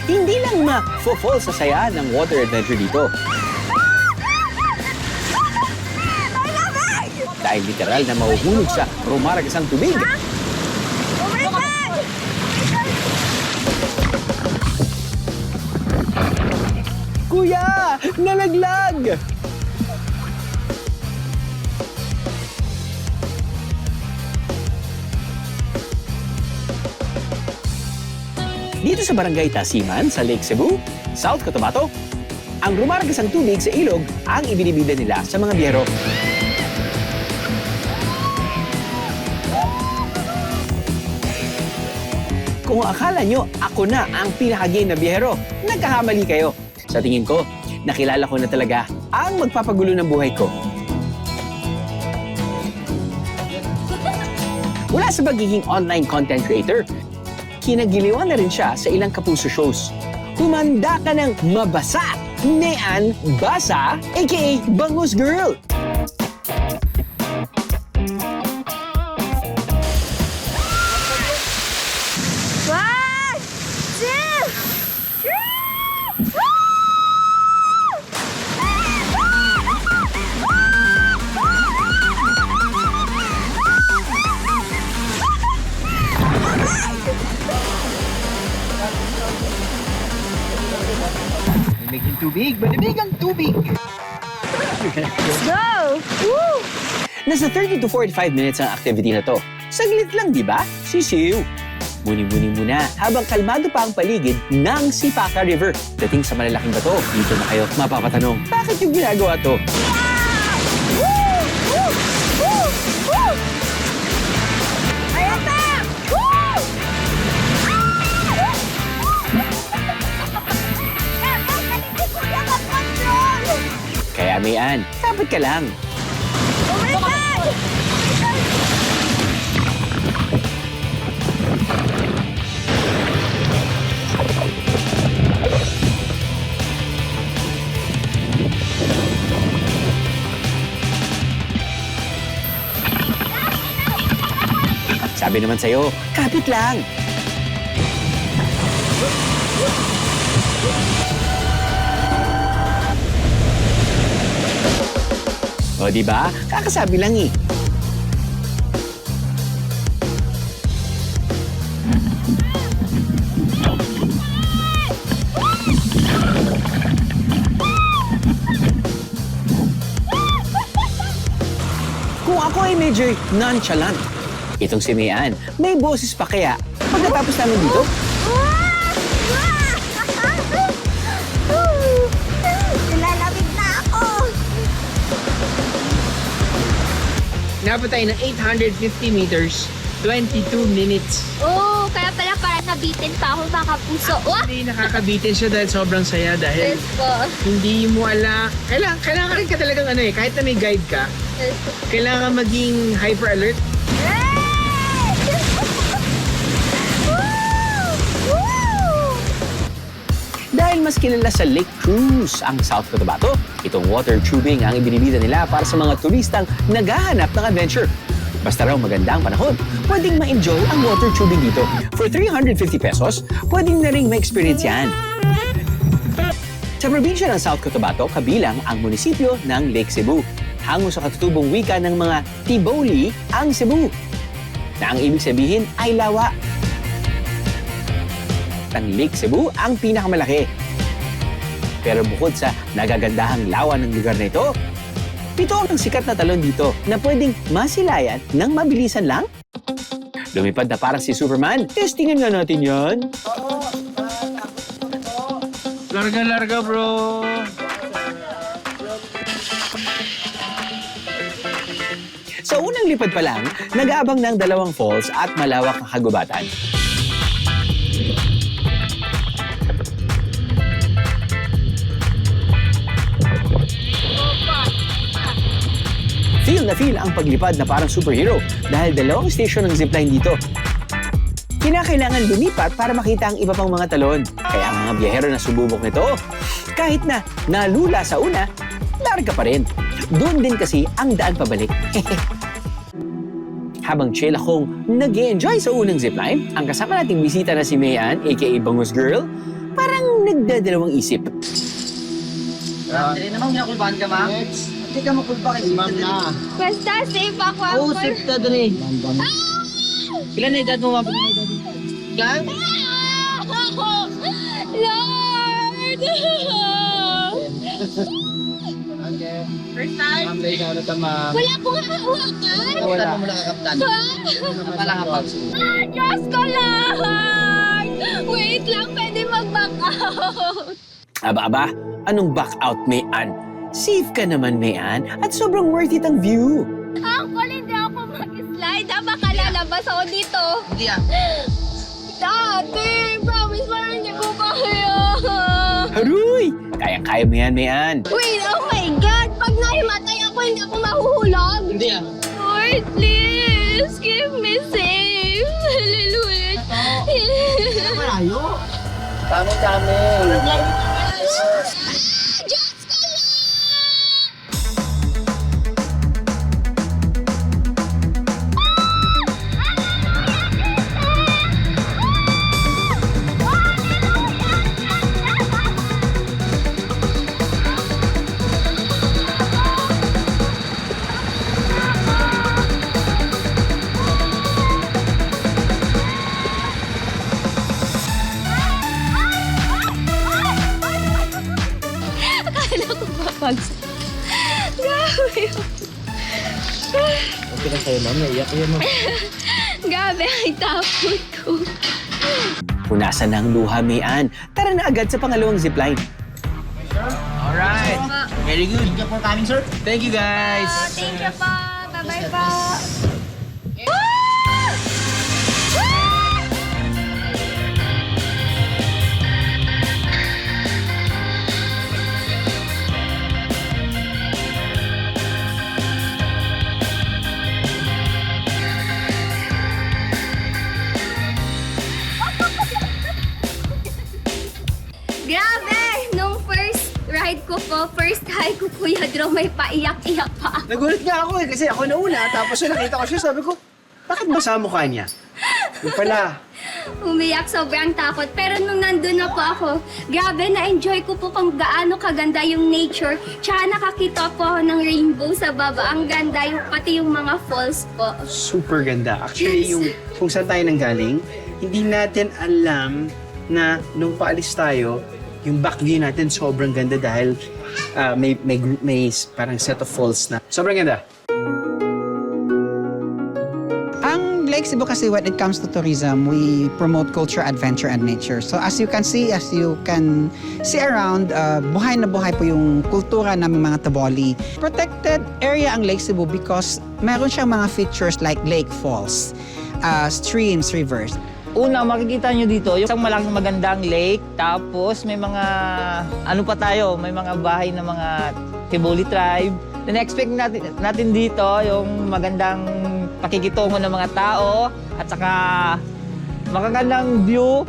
Hindi lang ma-fall sa saya ng water adventure dito. Dahil literal na mahuhulog sa rumaragasang tubig. Oh my God! Kuya! Nalaglag! Dito sa Barangay Tasiman sa Lake Cebu, South Cotabato, ang rumaragasang tubig sa ilog ang ibinibida nila sa mga biyero. Kung akala nyo ako na ang pinakagay na biyero, nagkakamali kayo. Sa tingin ko, nakilala ko na talaga ang magpapagulo ng buhay ko. Mula sa pagiging online content creator, kinagiliwan na rin siya sa ilang kapuso shows. Humanda ka ng mabasa, Nean Basa, aka Bangus Girl. One, two, Naging tubig, malamig ang tubig. let's go! Woo! Nasa 30 to 45 minutes ang activity na to. Saglit lang, di ba? Sisiw. Muni-muni muna habang kalmado pa ang paligid ng Sipaka River. Dating sa malalaking bato, dito na kayo mapapatanong, bakit yung ginagawa to? Woo! Woo! Woo! Woo! Ayan na! Woo! Kaya Mayan, dapat ka lang. Oh my God! Sabi naman sa'yo, kapit lang. O di ba? Kakasabi lang eh. Kung ako ay medyo nonchalant, itong si Mayan, may boses pa kaya pagkatapos namin dito? Nilalamig na ako! Napatay tayo ng 850 meters, 22 minutes. Oh, kaya pala parang nabitin pa ako mga kapuso. Wah! Hindi nakakabitin siya dahil sobrang saya dahil Yes po. hindi mo ala. Kailangan rin ka talagang ano eh, kahit na may guide ka, Yes. kailangan maging hyper alert. Yay! Woo! Woo! Dahil mas kilala sa Lake Cruise ang South Cotabato, itong water tubing ang ibinibida nila para sa mga turistang naghahanap ng adventure. Basta raw maganda ang panahon, pwedeng ma-enjoy ang water tubing dito. For 350 pesos, pwedeng na rin ma-experience yan. Sa probinsya ng South Cotabato, kabilang ang munisipyo ng Lake Cebu. Hango sa katutubong wika ng mga Tiboli ang Cebu, na ang ibig sabihin ay lawa. Ang Lake Cebu ang pinakamalaki. Pero bukod sa nagagandahang lawa ng lugar na ito, ito ang sikat na talon dito na pwedeng masilayan ng mabilisan lang. Lumipad na parang si Superman. Testingan nga natin yan. Larga, bro. Sa unang lipad pa lang, nag-aabang ng 2 falls at malawak na kagubatan. Feel na feel ang paglipad na parang superhero dahil 2 station ng zipline dito. Kinakailangan lumipat para makita ang iba pang mga talon. Kaya ang mga biyahero na sumubok nito, kahit na nalula sa una, larga pa rin. Doon din kasi ang daan pabalik. Habang chill akong nag-e-enjoy sa unang zipline, ang kasama nating bisita na si Mayan, aka Bangus Girl, parang nagdadalawang isip. Hindi naman ginakulbahan ka, ma'am. Hindi ka makulba kasi. Ma'am na. Basta safe ako, Oo, Uncle. safe ka dali. Ilan na edad mo, ma'am? Ilan? Lord! First time? Ma'am, dahil ka na ma'am. Wala akong hahawakan. Wala mo nakakaptan. Napala ka pa. Diyos ko, Lord! Wait lang, pwede mag-back out. Aba, anong back out, Mayan? Safe ka naman, Mayan, at sobrang worth it ang view. Uncle, hindi ako mag-slide. Baka lalabas ako dito. Hindi Dati, promise mo hindi ko kaya. Haruy! Kaya-kaya mo yan, Mayan. Wait, oh my God! Pag nahimatay ako, hindi ako mahuhulog. Hindi Lord, please, keep me safe. Hallelujah. Malayo. Dami. Diyos ko lang! Akala ko babagsak. Grabe. Okay lang sa'yo, ma'am. Naiyak yun, ma'am. Grabe, ay takot ko. Punasan na ang luha, Mayan. Tara na agad sa pangalawang zipline. Alright. Very good. Thank you for coming, sir. Thank you, guys. Thank you po. Bye-bye po. Grabe! Nung first ride ko po, first high ko, Kuya Dro, may paiyak-iyak pa. Nagulat nga ako kasi ako nauna. Tapos nung nakita ko siya, sabi ko, bakit basa mukha niya? Yung pala, Umiyak, sobrang takot. Pero nung nandun na po ako, grabe, na-enjoy ko po kung gaano kaganda yung nature. Tsaka nakakita po ako ng rainbow sa baba. Ang ganda, yung, pati yung mga falls po. super ganda. Actually, Yes. yung kung saan tayo nanggaling, hindi natin alam na nung paalis tayo, yung back view natin sobrang ganda dahil may parang set of falls na. Sobrang ganda. Ang Lake Cebu kasi when it comes to tourism, we promote culture, adventure, and nature. So as you can see around, buhay na buhay po yung kultura ng mga Taboli. Protected area ang Lake Cebu because meron siyang mga features like lake falls, streams, rivers. Una, makikita nyo dito, yung isang malaking magandang lake, tapos may mga, may mga bahay ng mga Tiboli tribe. Then expect natin dito yung magandang pakikitungo ng mga tao, at saka makagandang view